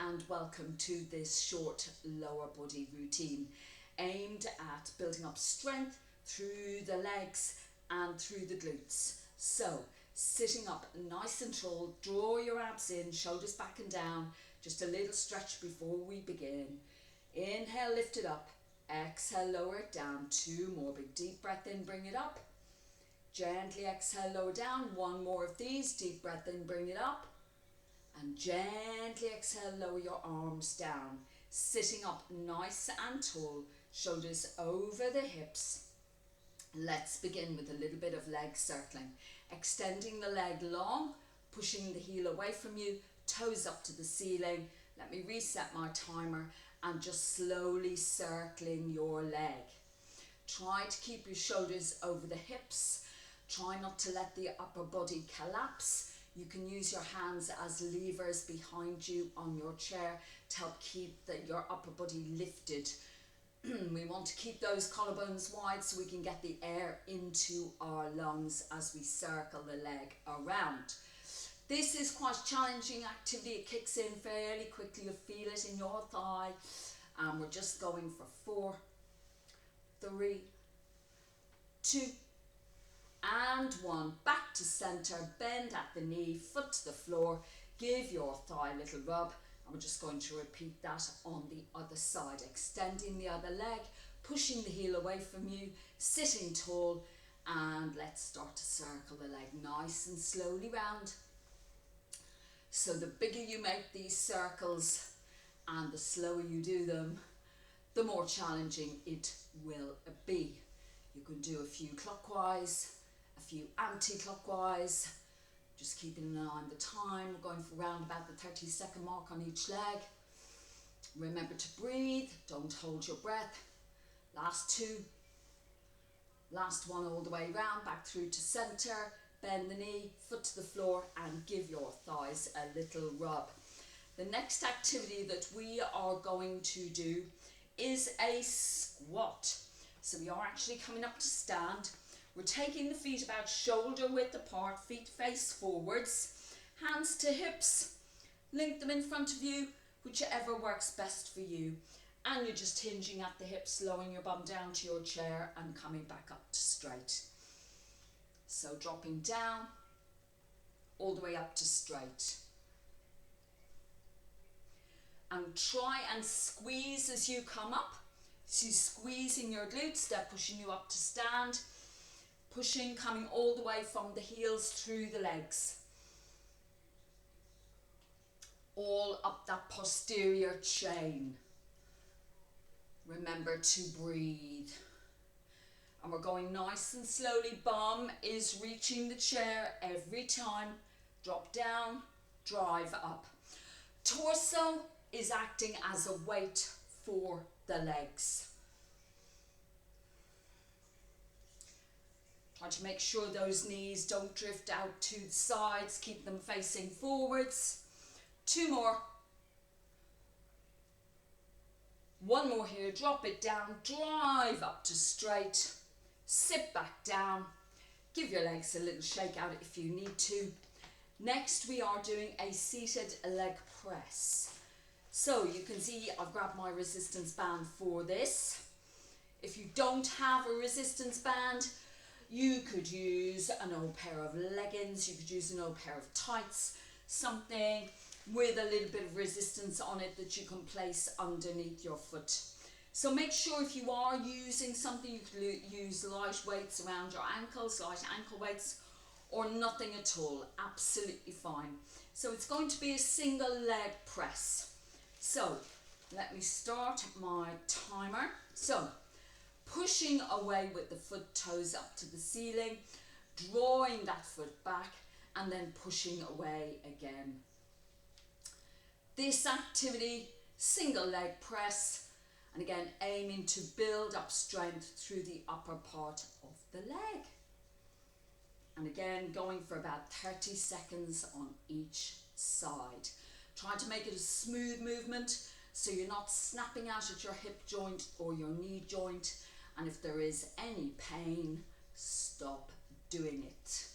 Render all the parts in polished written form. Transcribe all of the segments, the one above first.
and welcome to this short lower body routine aimed at building up strength through the legs and through the glutes. So sitting up nice and tall, draw your abs in, shoulders back and down, just a little stretch before we begin. Inhale, lift it up, exhale, lower it down, 2 more, big deep breath in, bring it up, gently exhale, lower down, 1 more of these, deep breath in, bring it up, and gently exhale, lower your arms down, sitting up nice and tall, shoulders over the hips. Let's begin with a little bit of leg circling, extending the leg long, pushing the heel away from you, toes up to the ceiling. Let me reset my timer and just slowly circling your leg. Try to keep your shoulders over the hips. Try not to let the upper body collapse. You can use your hands as levers behind you on your chair to help keep your upper body lifted. We want to keep those collarbones wide so we can get the air into our lungs as we circle the leg around. This is quite a challenging activity. It kicks in fairly quickly. You'll feel it in your thigh. And we're just going for 4, 3, 2, and 1. Back to center, bend at the knee, foot to the floor. Give your thigh a little rub. And we're just going to repeat that on the other side. Extending the other leg, pushing the heel away from you, sitting tall. And let's start to circle the leg nice and slowly round. So the bigger you make these circles and the slower you do them, the more challenging it will be. You can do a few clockwise, a few anti-clockwise, just keeping an eye on the time. We're going for around about the 30-second mark on each leg. Remember to breathe, don't hold your breath. Last 2, last 1 all the way round, back through to center. Bend the knee, foot to the floor, and give your thighs a little rub. The next activity that we are going to do is a squat. So we are actually coming up to stand. We're taking the feet about shoulder width apart, feet face forwards, hands to hips, link them in front of you, whichever works best for you. And you're just hinging at the hips, lowering your bum down to your chair and coming back up to straight. So dropping down, all the way up to straight. And try and squeeze as you come up. So you're squeezing your glutes, they're pushing you up to stand. Pushing, coming all the way from the heels through the legs. All up that posterior chain. Remember to breathe. And we're going nice and slowly. Bum is reaching the chair every time. Drop down, drive up. Torso is acting as a weight for the legs. Try to make sure those knees don't drift out to the sides. Keep them facing forwards. 2 more. 1 more here. Drop it down. Drive up to straight. Sit back down. Give your legs a little shake out if you need to. Next we are doing a seated leg press. So you can see I've grabbed my resistance band for this. If you don't have a resistance band, you could use an old pair of leggings, you could use an old pair of tights, something with a little bit of resistance on it that you can place underneath your foot. So make sure if you are using something, you could use light weights around your ankles, light ankle weights, or nothing at all, absolutely fine. So it's going to be a single leg press. So let me start my timer. So pushing away with the foot toes up to the ceiling, drawing that foot back, and then pushing away again. This activity, single leg press, and again aiming to build up strength through the upper part of the leg. And again going for about 30 seconds on each side. Try to make it a smooth movement so you're not snapping out at your hip joint or your knee joint. And if there is any pain, stop doing it.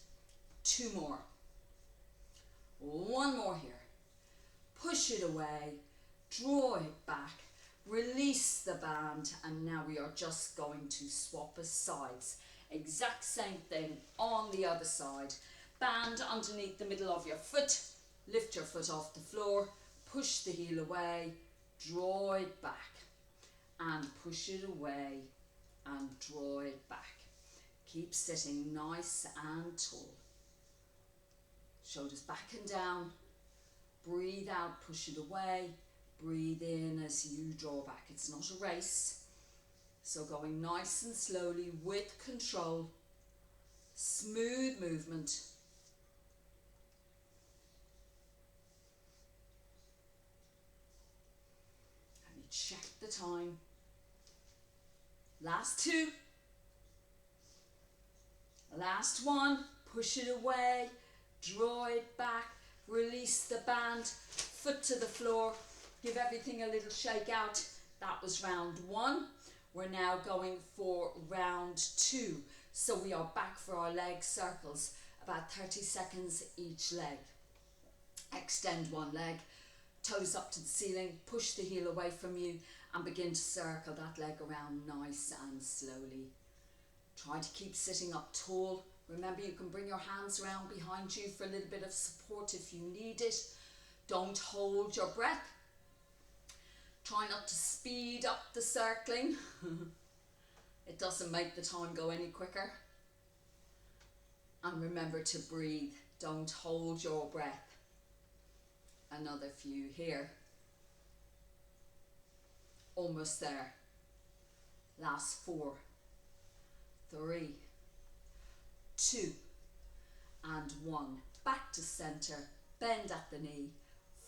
2 more. 1 more here. Push it away. draw it back, release the band, and now we are just going to swap us sides. Exact same thing on the other side. Band underneath the middle of your foot, lift your foot off the floor, push the heel away, draw it back, and push it away and draw it back. Keep sitting nice and tall. Shoulders back and down. Breathe out, push it away. Breathe in as you draw back. It's not a race. So going nice and slowly with control. Smooth movement. Let me check the time. Last two. Last one. Push it away. Draw it back. Release the band. Foot to the floor. Give everything a little shake out. That was round one. We're now going for round two. So we are back for our leg circles. About 30 seconds each leg. Extend one leg. Toes up to the ceiling. Push the heel away from you. And begin to circle that leg around nice and slowly. Try to keep sitting up tall. Remember, you can bring your hands around behind you for a little bit of support if you need it. Don't hold your breath. Try not to speed up the circling. It doesn't make the time go any quicker. And remember to breathe. Don't hold your breath. Another few here. Almost there. Last 4, 3, 2, and 1. Back to center. Bend at the knee.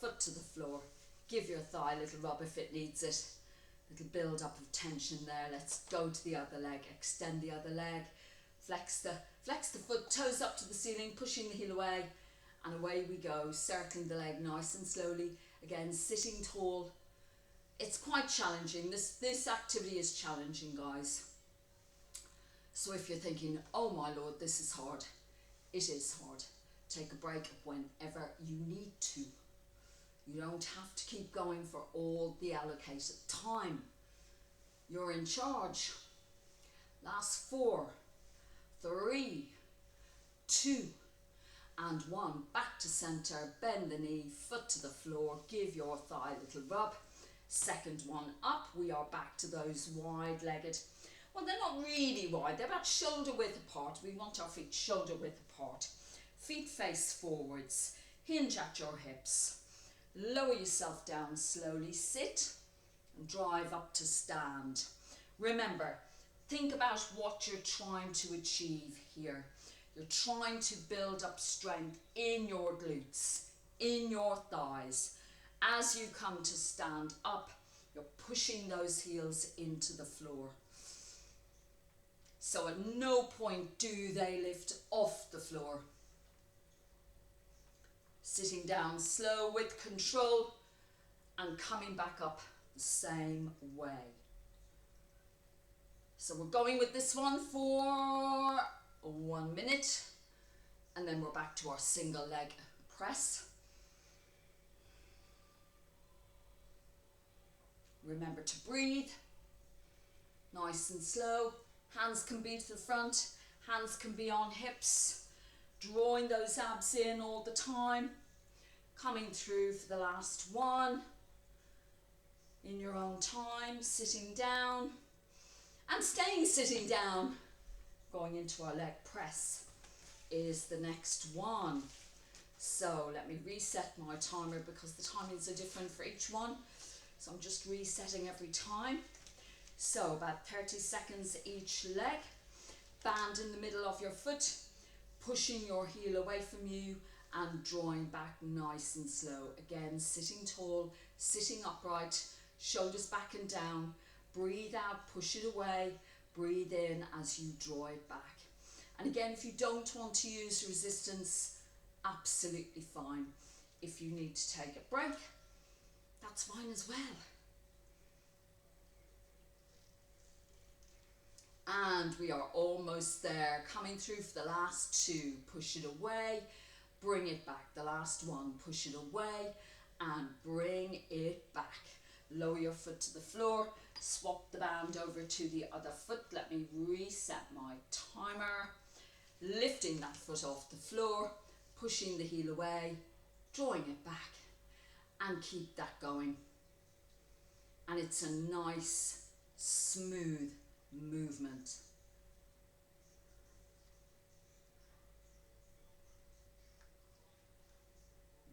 Foot to the floor. Give your thigh a little rub if it needs it. Little build up of tension there. Let's go to the other leg. Extend the other leg. Flex the foot, toes up to the ceiling, pushing the heel away, and away we go, circling the leg nice and slowly. Again, sitting tall. It's quite challenging. This activity is challenging, guys. So if you're thinking, oh my Lord, this is hard, it is hard. Take a break whenever you need to. You don't have to keep going for all the allocated time. You're in charge. Last 4, 3, 2, and 1. Back to center, bend the knee, foot to the floor, give your thigh a little rub. Second one up, we are back to those wide-legged. Well, they're not really wide, they're about shoulder width apart. We want our feet shoulder width apart. Feet face forwards, hinge at your hips. Lower yourself down slowly, sit and drive up to stand. Remember, think about what you're trying to achieve here. You're trying to build up strength in your glutes, in your thighs. As you come to stand up, you're pushing those heels into the floor. So at no point do they lift off the floor. Sitting down slow with control and coming back up the same way. So we're going with this one for 1 minute, and then we're back to our single leg press. Remember to breathe, nice and slow. Hands can be to the front, hands can be on hips, drawing those abs in all the time. Coming through for the last one, in your own time, sitting down, and staying sitting down. Going into our leg press is the next one. So let me reset my timer because the timings are different for each one. So I'm just resetting every time. So about 30 seconds each leg. Band in the middle of your foot, pushing your heel away from you and drawing back nice and slow. Again, sitting tall, sitting upright, shoulders back and down. Breathe out, push it away. Breathe in as you draw it back. And again, if you don't want to use resistance, absolutely fine. If you need to take a break, that's fine as well. And we are almost there. Coming through for the last 2. Push it away, bring it back. The last one, push it away and bring it back. Lower your foot to the floor, swap the band over to the other foot. Let me reset my timer. Lifting that foot off the floor, pushing the heel away, drawing it back, and keep that going. And it's a nice, smooth movement.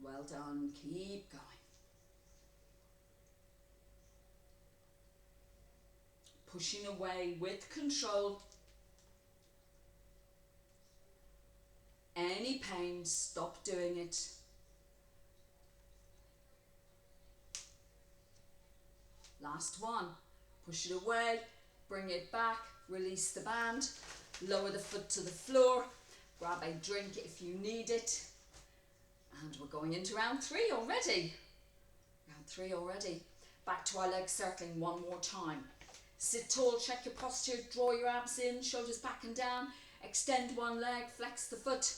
Well done, keep going. Pushing away with control. Any pain, stop doing it. Last one. Push it away, bring it back, release the band, lower the foot to the floor, grab a drink if you need it. And we're going into round 3 already. Round 3 already. Back to our leg circling one more time. Sit tall, check your posture, draw your abs in, shoulders back and down, extend one leg, flex the foot,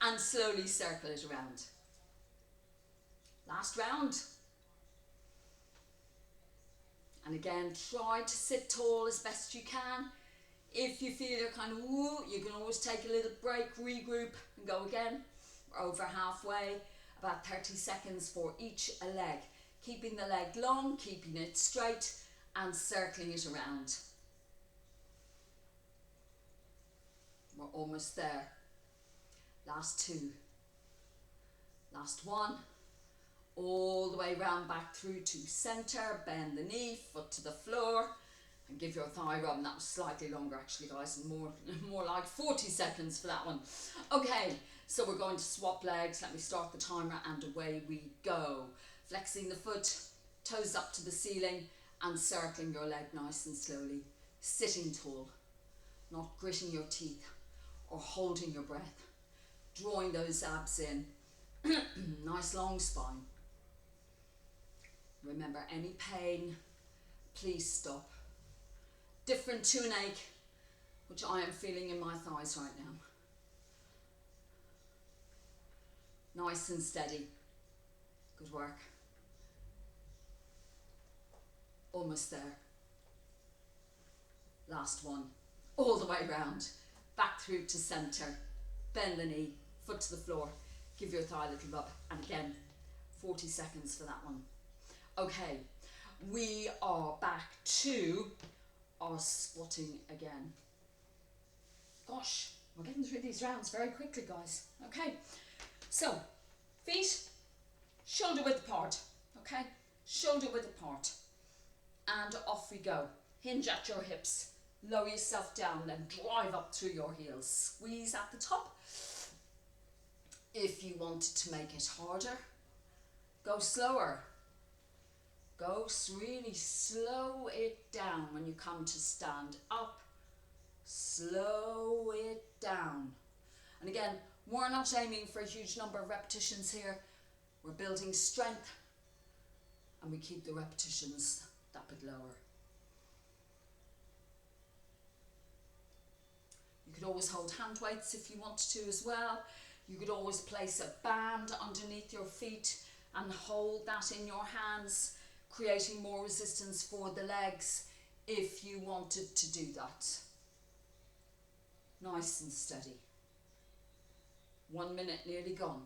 and slowly circle it around. Last round. And again, try to sit tall as best you can. If you feel you're kind of woo, you can always take a little break, regroup, and go again. We're over halfway, about 30 seconds for each leg. Keeping the leg long, keeping it straight, and circling it around. We're almost there. Last 2. Last 1. All the way round back through to centre, bend the knee, foot to the floor, and give your thigh rub. And that was slightly longer actually, guys, and more like 40 seconds for that one. Okay, so we're going to swap legs. Let me start the timer and away we go. Flexing the foot, toes up to the ceiling, and circling your leg nice and slowly. Sitting tall, not gritting your teeth or holding your breath. Drawing those abs in. Nice long spine. Remember, any pain, please stop. Different to an ache, which I am feeling in my thighs right now. Nice and steady. Good work. Almost there. Last one. All the way round. Back through to centre. Bend the knee, foot to the floor. Give your thigh a little rub. And again, 40 seconds for that one. Okay, we are back to our squatting again. Gosh, we're getting through these rounds very quickly, guys. Okay, so feet shoulder width apart. Okay, shoulder width apart. And off we go. Hinge at your hips. Lower yourself down, then drive up through your heels. Squeeze at the top. If you wanted to make it harder, go slower. Go really slow it down when you come to stand up. Slow it down. And again, we're not aiming for a huge number of repetitions here. We're building strength, and we keep the repetitions that bit lower. You could always hold hand weights if you wanted to as well. You could always place a band underneath your feet and hold that in your hands, creating more resistance for the legs if you wanted to do that. Nice and steady. 1 minute nearly gone.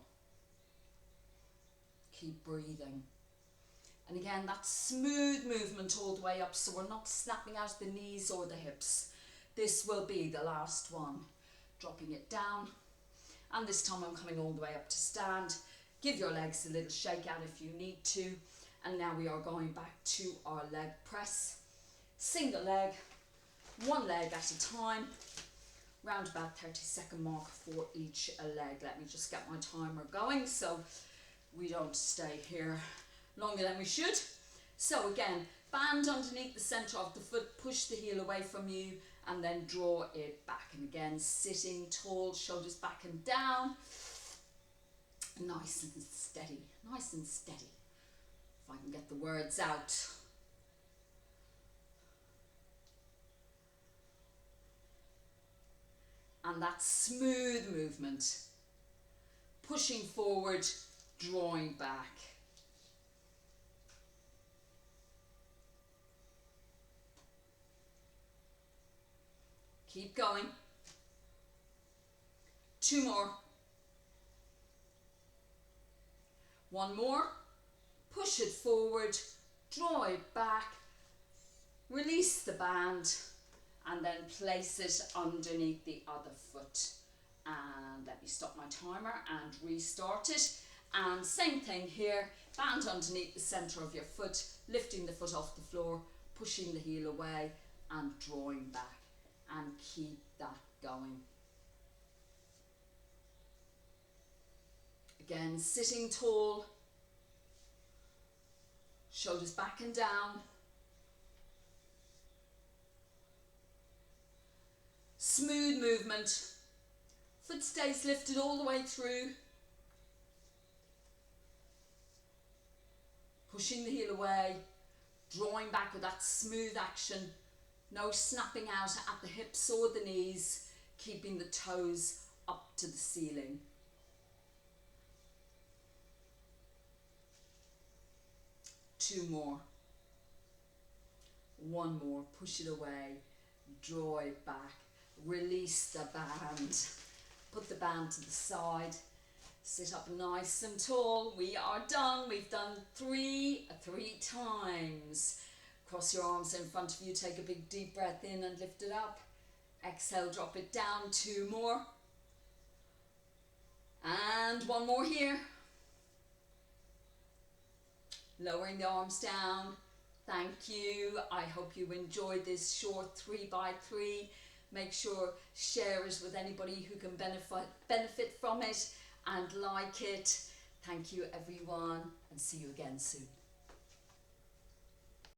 Keep breathing. And again, that smooth movement all the way up, so we're not snapping out the knees or the hips. This will be the last one. Dropping it down. And this time I'm coming all the way up to stand. Give your legs a little shake out if you need to. And now we are going back to our leg press. Single leg, one leg at a time. Round about 30-second mark for each leg. Let me just get my timer going so we don't stay here longer than we should. So again, band underneath the centre of the foot, push the heel away from you and then draw it back. And again, sitting tall, shoulders back and down. Nice and steady, nice and steady. If I can get the words out. And that smooth movement. Pushing forward, drawing back. Keep going. 2 more. 1 more. Push it forward, draw it back, release the band, and then place it underneath the other foot. And let me stop my timer and restart it. And same thing here, band underneath the center of your foot, lifting the foot off the floor, pushing the heel away and drawing back, and keep that going. Again, sitting tall, shoulders back and down. Smooth movement. Foot stays lifted all the way through. Pushing the heel away, drawing back with that smooth action. No snapping out at the hips or the knees, keeping the toes up to the ceiling. Two more. 1 more. Push it away, draw it back, release the band, put the band to the side, sit up nice and tall. We are done. We've done three times. Cross your arms in front of you, take a big deep breath in and lift it up. Exhale, drop it down. 2 more. And 1 more here. Lowering the arms down. Thank you. I hope you enjoyed this short 3x3. Make sure share it with anybody who can benefit from it and like it. Thank you everyone, and see you again soon.